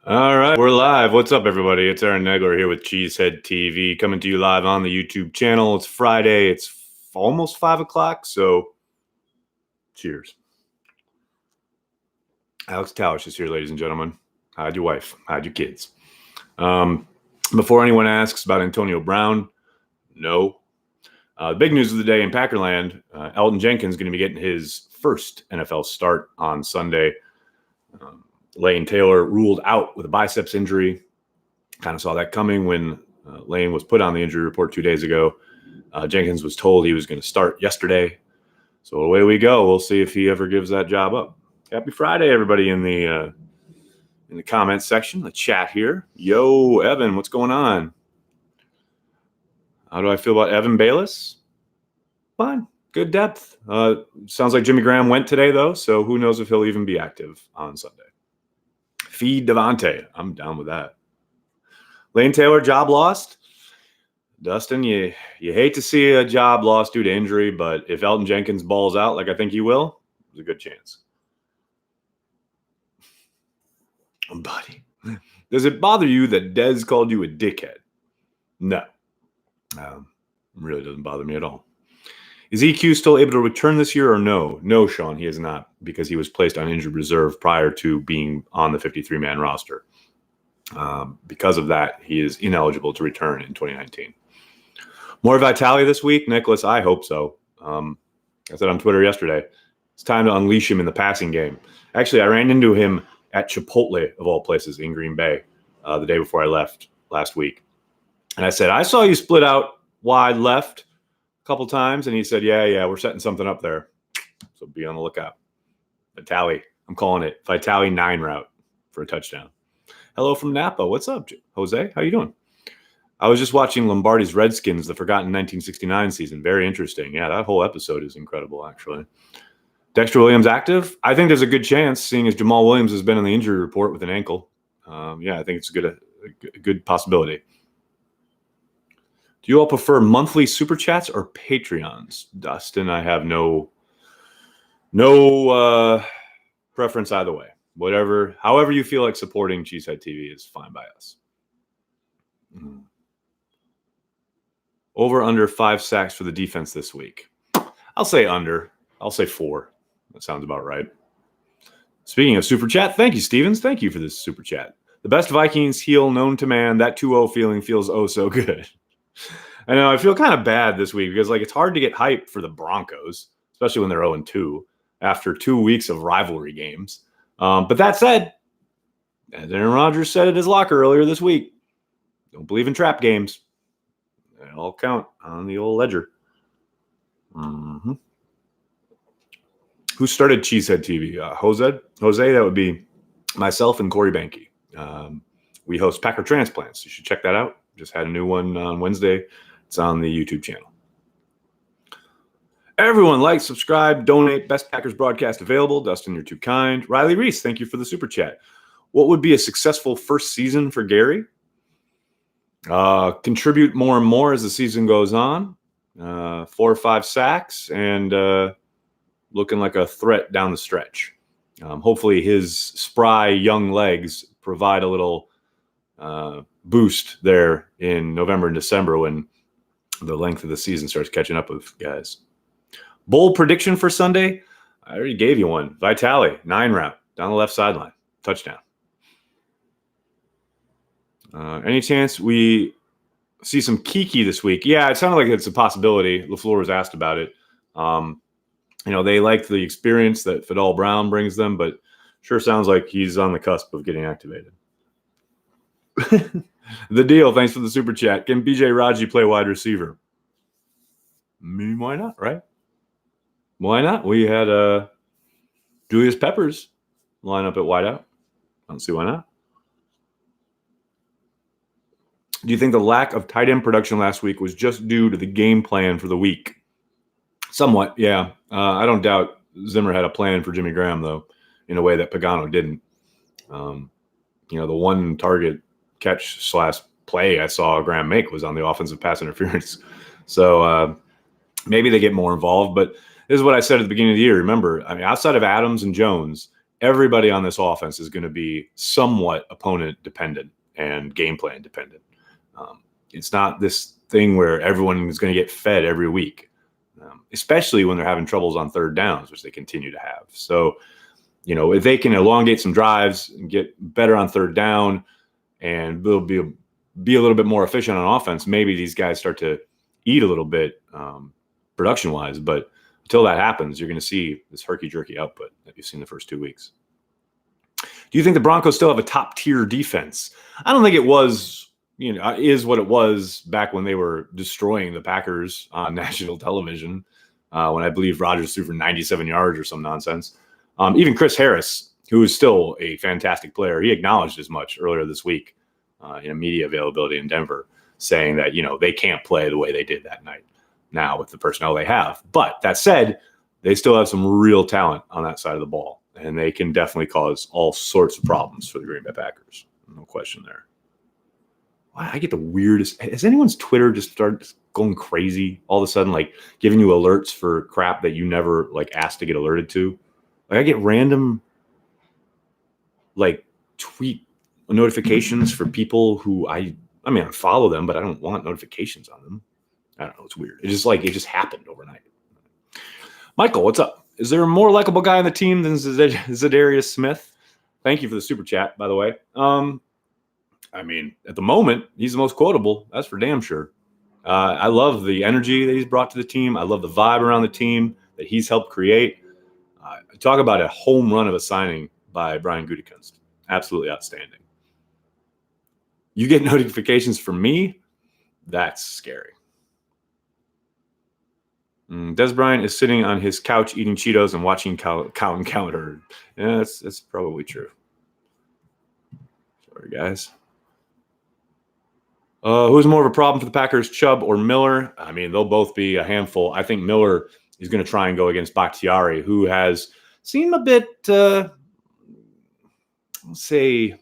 All right, we're live. What's up, everybody? It's Aaron Negler here with Cheesehead TV, coming to you live on the YouTube channel. It's Friday. It's almost 5 o'clock, so cheers. Alex Talish is here, ladies and gentlemen. How'd your wife? How'd your kids? Before anyone asks about Antonio Brown, no. The big news of the day in Packerland, Elgton Jenkins is going to be getting his first NFL start on Sunday. Lane Taylor ruled out with a biceps injury. Kind of saw that coming when Lane was put on the injury report 2 days ago. Jenkins was told he was going to start yesterday. So away we go. We'll see if he ever gives that job up. Happy Friday, everybody in the comments section, the chat here. Yo, Evan, what's going on? How do I feel about Evan Bayless? Fine. Good depth. Sounds like Jimmy Graham went today, though, so who knows if he'll even be active on Sunday. Feed Devontae. I'm down with that. Lane Taylor, job lost. Dustin, you hate to see a job lost due to injury, but if Elgton Jenkins balls out like I think he will, there's a good chance. Buddy, does it bother you that Dez called you a dickhead? No. Really doesn't bother me at all. Is EQ still able to return this year or no? No, Sean, he is not, because he was placed on injured reserve prior to being on the 53-man roster. Because of that, he is ineligible to return in 2019. More Vitale this week, Nicholas? I hope so. I said on Twitter yesterday, it's time to unleash him in the passing game. Actually, I ran into him at Chipotle, of all places, in Green Bay the day before I left last week. And I said, I saw you split out wide left couple times, and he said, yeah, we're setting something up there, so be on the lookout. Vitale, I'm calling it Vitale 9 route for a touchdown. Hello from Napa. What's up, Jose? How you doing? I was just watching Lombardi's Redskins, the forgotten 1969 season. Very interesting. Yeah, that whole episode is incredible, actually. Dexter Williams active? I think there's a good chance, seeing as Jamal Williams has been in the injury report with an ankle. I think it's a good possibility. Do you all prefer monthly super chats or Patreons? Dustin, I have no preference either way. However you feel like supporting Cheesehead TV is fine by us. Over under 5 sacks for the defense this week. I'll say under. I'll say 4. That sounds about right. Speaking of super chat, thank you, Stevens. Thank you for this super chat. The best Vikings heel known to man. That 2-0 feeling feels oh so good. I know, I feel kind of bad this week because it's hard to get hyped for the Broncos, especially when they're 0-2 after 2 weeks of rivalry games. But that said, as Aaron Rodgers said at his locker earlier this week, don't believe in trap games. They all count on the old ledger. Mm-hmm. Who started Cheesehead TV? Jose, that would be myself and Corey Banke. We host Packer Transplants. You should check that out. Just had a new one on Wednesday. It's on the YouTube channel. Everyone like, subscribe, donate. Best Packers broadcast available. Dustin, you're too kind. Riley Reese, thank you for the super chat. What would be a successful first season for Gary? Contribute more and more as the season goes on. 4 or 5 sacks and looking like a threat down the stretch. Hopefully his spry young legs provide a little boost there in November and December when the length of the season starts catching up with guys. Bowl prediction for Sunday? I already gave you one. Vitale, 9 route, down the left sideline. Touchdown. Any chance we see some Kiki this week? Yeah, it sounded like it's a possibility. LaFleur was asked about it. They liked the experience that Fidel Brown brings them, but sure sounds like he's on the cusp of getting activated. The deal. Thanks for the super chat. Can BJ Raji play wide receiver? Why not, right? Why not? We had Julius Peppers line up at wideout. I don't see why not. Do you think the lack of tight end production last week was just due to the game plan for the week? Somewhat, yeah. I don't doubt Zimmer had a plan for Jimmy Graham, though, in a way that Pagano didn't. The one target catch / play I saw Graham make was on the offensive pass interference. So maybe they get more involved. But this is what I said at the beginning of the year. Remember, outside of Adams and Jones, everybody on this offense is going to be somewhat opponent dependent and game plan dependent. It's not this thing where everyone is going to get fed every week, especially when they're having troubles on third downs, which they continue to have. So, if they can elongate some drives and get better on third down and they'll be a little bit more efficient on offense, maybe these guys start to eat a little bit production-wise. But until that happens, you're going to see this herky-jerky output that you've seen the first 2 weeks. Do you think the Broncos still have a top-tier defense? I don't think it was, is what it was back when they were destroying the Packers on national television, when I believe Rodgers threw for 97 yards or some nonsense. Even Chris Harris, who is still a fantastic player, he acknowledged as much earlier this week in a media availability in Denver, saying that, they can't play the way they did that night now with the personnel they have. But that said, they still have some real talent on that side of the ball, and they can definitely cause all sorts of problems for the Green Bay Packers. No question there. I get the weirdest. Has anyone's Twitter just started going crazy all of a sudden, like giving you alerts for crap that you never asked to get alerted to? I get random tweet notifications for people who I follow them, but I don't want notifications on them. I don't know. It's weird. It just happened overnight. Michael, what's up? Is there a more likable guy on the team than Zadarius Smith? Thank you for the super chat, by the way. At the moment, he's the most quotable. That's for damn sure. I love the energy that he's brought to the team. I love the vibe around the team that he's helped create. Talk about a home run of a signing by Brian Gutekunst. Absolutely outstanding. You get notifications from me? That's scary. Des Bryant is sitting on his couch eating Cheetos and watching Cow and Counter. Yeah, that's probably true. Sorry, guys. Who's more of a problem for the Packers, Chubb or Miller? They'll both be a handful. I think Miller is going to try and go against Bakhtiari, who has seemed a bit, let's say,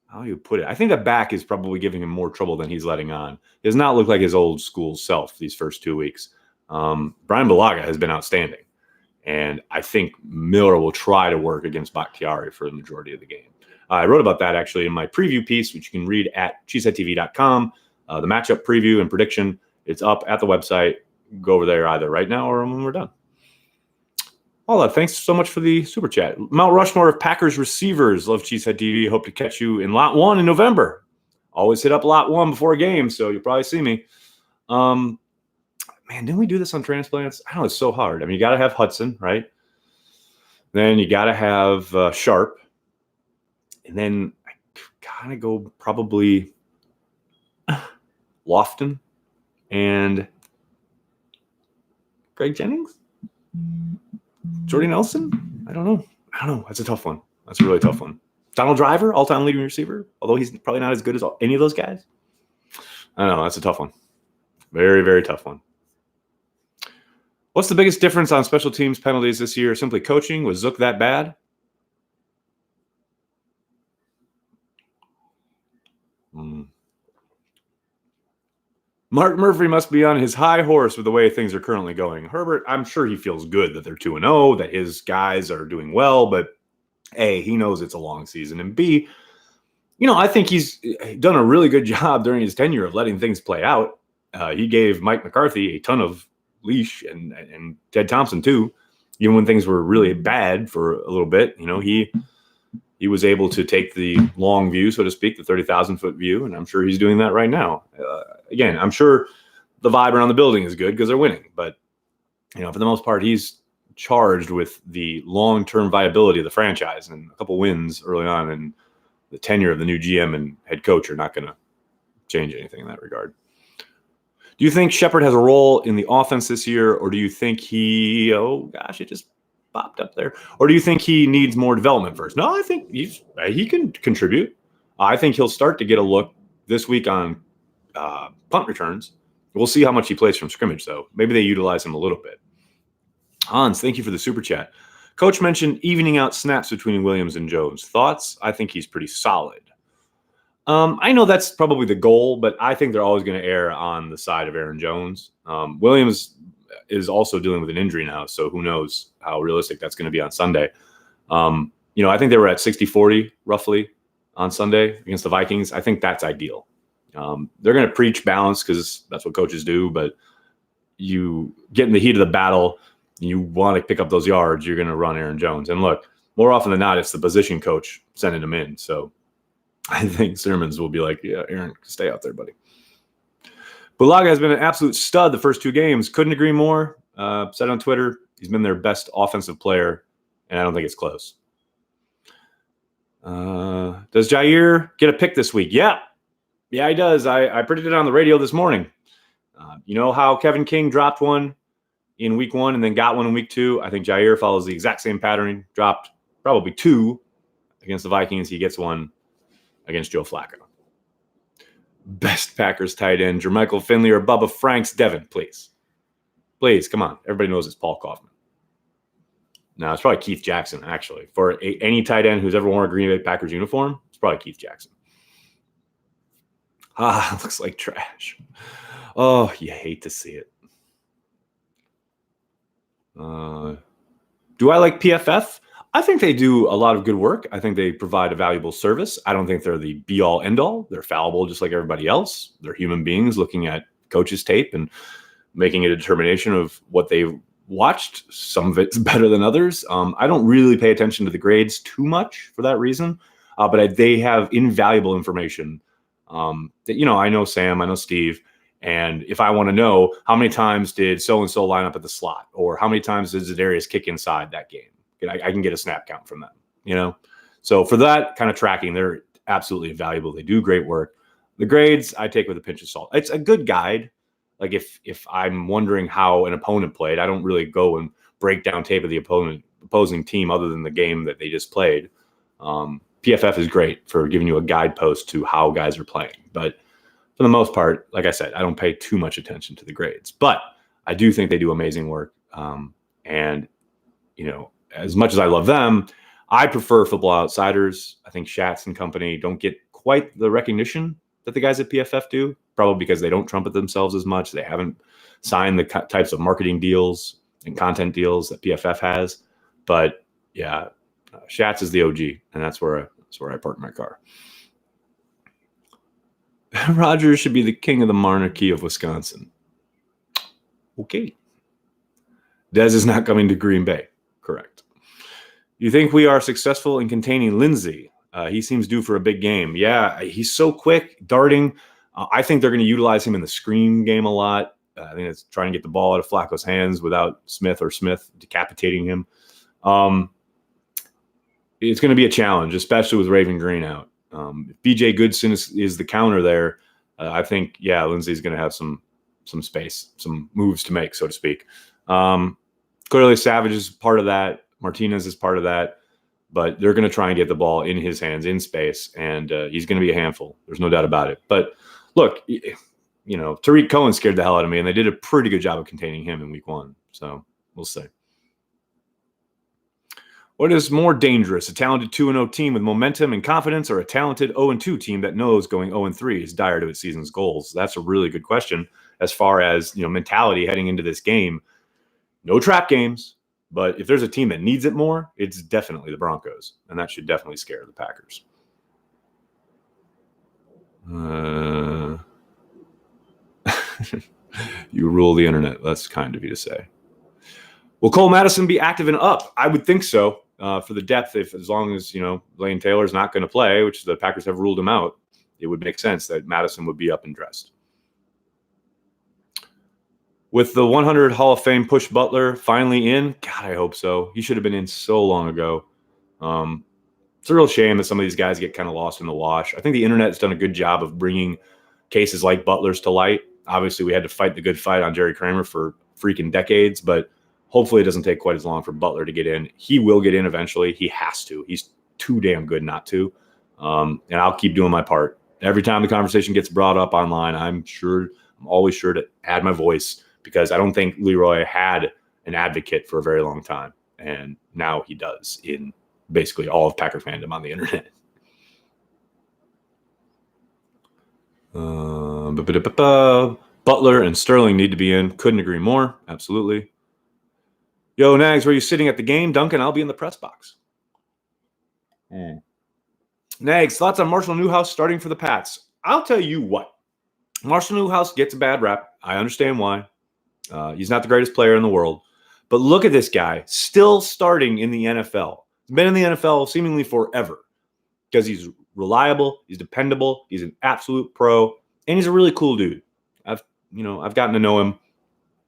how do you put it? I think the back is probably giving him more trouble than he's letting on. He does not look like his old school self these first 2 weeks. Brian Bulaga has been outstanding, and I think Miller will try to work against Bakhtiari for the majority of the game. I wrote about that actually in my preview piece, which you can read at cheeseheadtv.com. The matchup preview and prediction, it's up at the website. Go over there either right now or when we're done. Paula, thanks so much for the super chat. Mount Rushmore of Packers receivers. Love Cheesehead TV. Hope to catch you in Lot 1 in November. Always hit up Lot 1 before a game, so you'll probably see me. Man, didn't we do this on transplants? I know it's so hard. You got to have Hudson, right? Then you got to have Sharp. And then I kind of go probably Lofton and Greg Jennings? Jordy Nelson? I don't know. That's a tough one. That's a really tough one. Donald Driver, all-time leading receiver, although he's probably not as good as any of those guys. I don't know. That's a tough one. Very, very tough one. What's the biggest difference on special teams penalties this year? Simply coaching? Was Zook that bad? Mark Murphy must be on his high horse with the way things are currently going. Herbert, I'm sure he feels good that they're 2-0, that his guys are doing well, but A, he knows it's a long season, and B, I think he's done a really good job during his tenure of letting things play out. He gave Mike McCarthy a ton of leash and Ted Thompson too, even when things were really bad for a little bit. He was able to take the long view, so to speak, the 30,000-foot view, and I'm sure he's doing that right now. Again, I'm sure the vibe around the building is good because they're winning, but for the most part, he's charged with the long-term viability of the franchise, and a couple wins early on in the tenure of the new GM and head coach are not going to change anything in that regard. Do you think Shepard has a role in the offense this year, or do you think it just popped up there, or do you think he needs more development first? No, I think he can contribute. I think he'll start to get a look this week on punt returns. We'll see how much he plays from scrimmage, though. Maybe they utilize him a little bit. Hans, thank you for the super chat. Coach mentioned evening out snaps between Williams and Jones. Thoughts? I think he's pretty solid. I know that's probably the goal, but I think they're always going to err on the side of Aaron Jones. Williams is also dealing with an injury now, so who knows how realistic that's going to be on Sunday. I think they were at 60-40 roughly on Sunday against the Vikings. I think that's ideal. They're going to preach balance because that's what coaches do, but you get in the heat of the battle, you want to pick up those yards, you're going to run Aaron Jones. And look, more often than not, it's the position coach sending him in. So I think Sermons will be like, yeah, Aaron, stay out there, buddy. Bulaga has been an absolute stud the first 2 games. Couldn't agree more. Said on Twitter, he's been their best offensive player, and I don't think it's close. Does Jair get a pick this week? Yeah, he does. I predicted it on the radio this morning. You know how Kevin King dropped one in week 1 and then got one in week 2? I think Jair follows the exact same pattern. Dropped probably 2 against the Vikings. He gets one against Joe Flacco. Best Packers tight end, Jermichael Finley or Bubba Franks. Devin, please. Please, come on. Everybody knows it's Paul Kaufman. No, it's probably Keith Jackson, actually. For any tight end who's ever worn a Green Bay Packers uniform, it's probably Keith Jackson. It looks like trash. Oh, you hate to see it. Do I like PFF? I think they do a lot of good work. I think they provide a valuable service. I don't think they're the be-all, end-all. They're fallible just like everybody else. They're human beings looking at coaches' tape and making a determination of what they've watched. Some of it's better than others. I don't really pay attention to the grades too much for that reason, but they have invaluable information that, I know Sam, I know Steve, and if I want to know how many times did so-and-so line up at the slot, or how many times did Za'Darius kick inside that game, I can get a snap count from them, So for that kind of tracking, they're absolutely valuable. They do great work. The grades I take with a pinch of salt. It's a good guide. Like if I'm wondering how an opponent played, I don't really go and break down tape of the opposing team other than the game that they just played. PFF is great for giving you a guidepost to how guys are playing. But for the most part, like I said, I don't pay too much attention to the grades. But I do think they do amazing work. As much as I love them, I prefer Football Outsiders. I think Schatz and company don't get quite the recognition that the guys at PFF do, probably because they don't trumpet themselves as much. They haven't signed the types of marketing deals and content deals that PFF has. But yeah, Schatz is the OG, and that's where I park my car. Rogers should be the king of the monarchy of Wisconsin. Okay. Dez is not coming to Green Bay. Correct. You think we are successful in containing Lindsey? He seems due for a big game. Yeah, he's so quick, darting. I think they're going to utilize him in the screen game a lot. I think it's trying to get the ball out of Flacco's hands without Smith decapitating him. It's going to be a challenge, especially with Raven Green out. If BJ Goodson is the counter there, I think, Lindsey's going to have some space, some moves to make, so to speak. Clearly, Savage is part of that. Martinez is part of that. But they're going to try and get the ball in his hands in space, and he's going to be a handful. There's no doubt about it. But look, Tariq Cohen scared the hell out of me, and they did a pretty good job of containing him in week 1. So we'll see. What is more dangerous, a talented 2-0 team with momentum and confidence, or a talented 0-2 team that knows going 0-3 is dire to its season's goals? That's a really good question as far as mentality heading into this game. No trap games. But if there's a team that needs it more, it's definitely the Broncos. And that should definitely scare the Packers. You rule the internet. That's kind of you to say. Will Cole Madison be active and up? I would think so for the depth. As long as, Lane Taylor's not going to play, which the Packers have ruled him out, it would make sense that Madison would be up and dressed. With the 100 Hall of Fame push Butler finally in, God, I hope so. He should have been in so long ago. It's a real shame that some of these guys get kind of lost in the wash. I think the internet has done a good job of bringing cases like Butler's to light. Obviously, we had to fight the good fight on Jerry Kramer for freaking decades, but hopefully it doesn't take quite as long for Butler to get in. He will get in eventually. He has to. He's too damn good not to. And I'll keep doing my part. Every time the conversation gets brought up online, I'm always sure to add my voice, because I don't think Leroy had an advocate for a very long time. And now he does in basically all of Packer fandom on the internet. Butler and Sterling need to be in. Couldn't agree more. Absolutely. Yo, Nags, were you sitting at the game? Duncan, I'll be in the press box. Next, thoughts on Marshall Newhouse starting for the Pats. I'll tell you what. Marshall Newhouse gets a bad rap. I understand why. He's not the greatest player in the world. But look at this guy, still starting in the NFL. He's been in the NFL seemingly forever because he's reliable, he's dependable, he's an absolute pro, and he's a really cool dude. I've gotten to know him.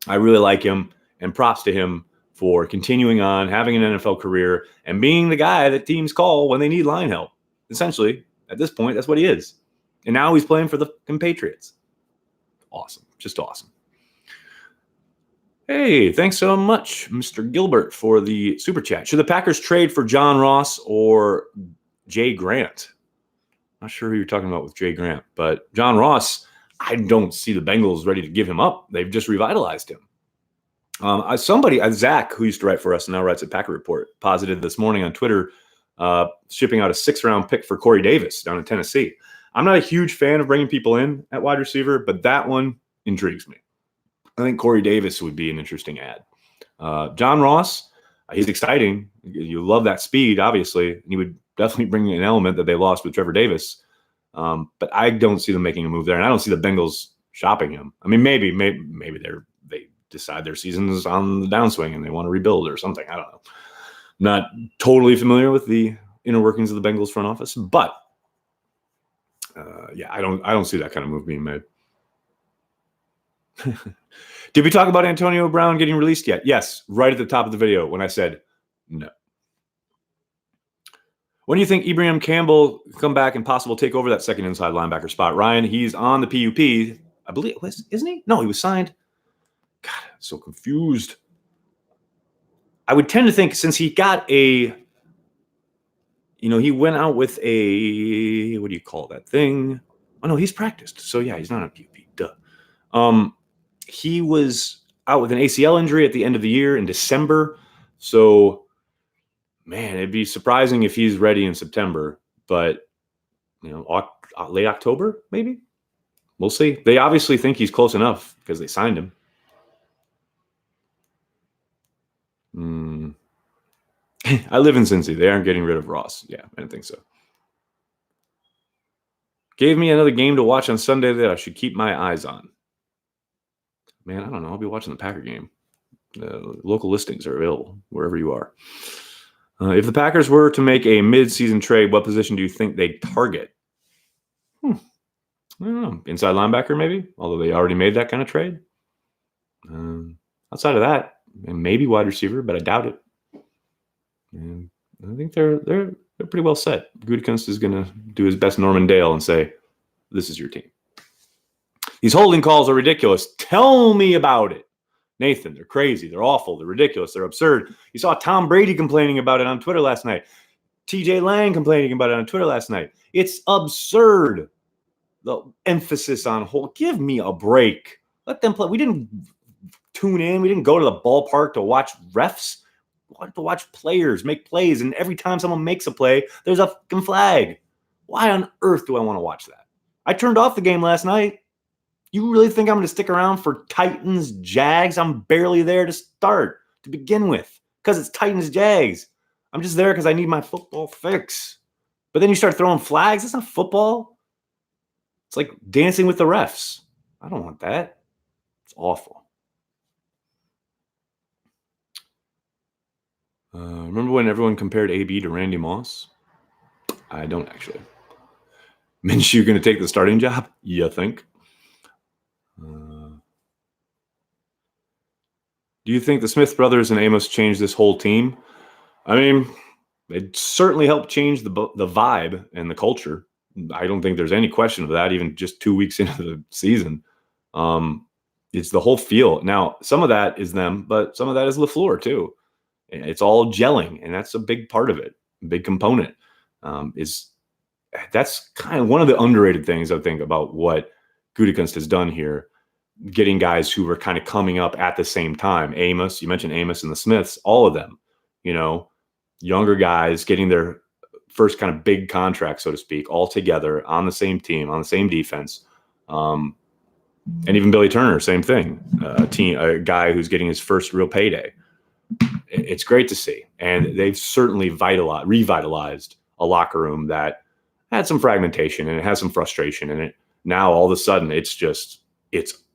I really like him, and props to him for continuing on, having an NFL career, and being the guy that teams call when they need line help. Essentially, at this point, that's what he is. And now he's playing for the Patriots. Awesome. Just awesome. Hey, thanks so much, Mr. Gilbert, for the super chat. Should the Packers trade for John Ross or Jay Grant? Not sure who you're talking about with Jay Grant, but John Ross, I don't see the Bengals ready to give him up. They've just revitalized him. Zach, who used to write for us and now writes at Packer Report, posited this morning on Twitter, shipping out a 6th-round pick for Corey Davis down in Tennessee. I'm not a huge fan of bringing people in at wide receiver, but that one intrigues me. I think Corey Davis would be an interesting add. John Ross, he's exciting. You love that speed, obviously, and he would definitely bring an element that they lost with Trevor Davis. But I don't see them making a move there, and I don't see the Bengals shopping him. I mean, maybe they decide their season is on the downswing and they want to rebuild or something. I don't know. I'm not totally familiar with the inner workings of the Bengals front office, but I don't see that kind of move being made. Did we talk about Antonio Brown getting released yet? Yes, right at the top of the video when I said no. When do you think Ibrahim Campbell come back and possible take over that second inside linebacker spot? Ryan, he's on the PUP, I believe, isn't he? No, he was signed. God, I'm so confused. I would tend to think since he got he went out with a, what do you call that thing? Oh, no, he's practiced. So, yeah, he's not on PUP. Duh. He was out with an ACL injury at the end of the year in December. So, man, it'd be surprising if he's ready in September. But, late October, maybe? We'll see. They obviously think he's close enough because they signed him. I live in Cincy. They aren't getting rid of Ross. Yeah, I didn't think so. Gave me another game to watch on Sunday that I should keep my eyes on. Man, I don't know. I'll be watching the Packer game. Local listings are available wherever you are. If the Packers were to make a mid-season trade, what position do you think they'd target? I don't know. Inside linebacker, maybe? Although they already made that kind of trade. Outside of that, and maybe wide receiver, but I doubt it. And I think they're pretty well set. Gutekunst is going to do his best Norman Dale and say, this is your team. These holding calls are ridiculous. Tell me about it. Nathan, they're crazy. They're awful. They're ridiculous. They're absurd. You saw Tom Brady complaining about it on Twitter last night. TJ Lang complaining about it on Twitter last night. It's absurd. The emphasis on hold. Give me a break. Let them play. We didn't tune in. We didn't go to the ballpark to watch refs. We wanted to watch players make plays. And every time someone makes a play, there's a fucking flag. Why on earth do I want to watch that? I turned off the game last night. You really think I'm going to stick around for Titans, Jags? I'm barely there to start, to begin with, because it's Titans, Jags. I'm just there because I need my football fix. But then you start throwing flags. That's not football. It's like dancing with the refs. I don't want that. It's awful. Remember when everyone compared AB to Randy Moss? I don't actually. Minshew going to take the starting job? You think? Do you think the Smith brothers and Amos changed this whole team? I mean, it certainly helped change the vibe and the culture. I don't think there's any question of that, even just 2 weeks into the season. It's the whole feel. Now, some of that is them, but some of that is LaFleur too. It's all gelling, and that's a big part of it. A big component that's kind of one of the underrated things I think about what Gutekunst has done here, getting guys who were kind of coming up at the same time. Amos, you mentioned Amos and the Smiths, all of them, younger guys getting their first kind of big contract, so to speak, all together on the same team, on the same defense. And even Billy Turner, same thing. A guy who's getting his first real payday. It's great to see. And they've certainly revitalized a locker room that had some fragmentation and it has some frustration in it. Now all of a sudden it's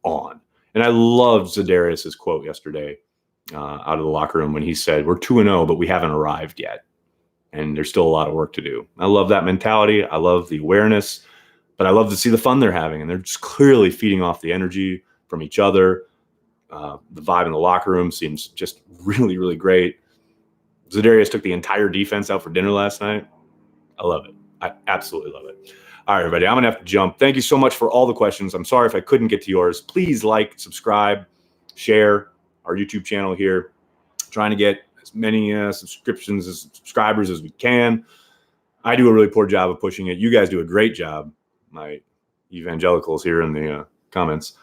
on. And I loved Za'Darius's quote yesterday out of the locker room when he said, "We're 2-0, but we haven't arrived yet. And there's still a lot of work to do." I love that mentality. I love the awareness, but I love to see the fun they're having. And they're just clearly feeding off the energy from each other. The vibe in the locker room seems just really, really great. Za'Darius took the entire defense out for dinner last night. I love it. I absolutely love it. All right, everybody, I'm going to have to jump. Thank you so much for all the questions. I'm sorry if I couldn't get to yours. Please like, subscribe, share our YouTube channel here. Trying to get as many subscriptions as subscribers as we can. I do a really poor job of pushing it. You guys do a great job, my evangelicals here in the comments.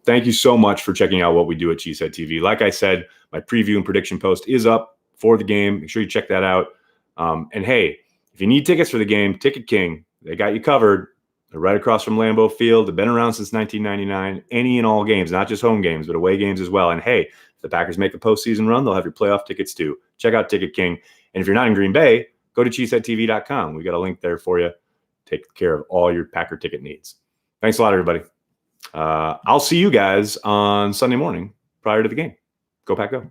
Thank you so much for checking out what we do at Cheesehead TV. Like I said, my preview and prediction post is up for the game. Make sure you check that out. And hey, if you need tickets for the game, Ticket King, they got you covered. They're right across from Lambeau Field. They've been around since 1999. Any and all games, not just home games, but away games as well. And hey, if the Packers make a postseason run, they'll have your playoff tickets too. Check out Ticket King. And if you're not in Green Bay, go to cheeseheadtv.com. We got a link there for you. Take care of all your Packer ticket needs. Thanks a lot, everybody. I'll see you guys on Sunday morning prior to the game. Go Pack Go.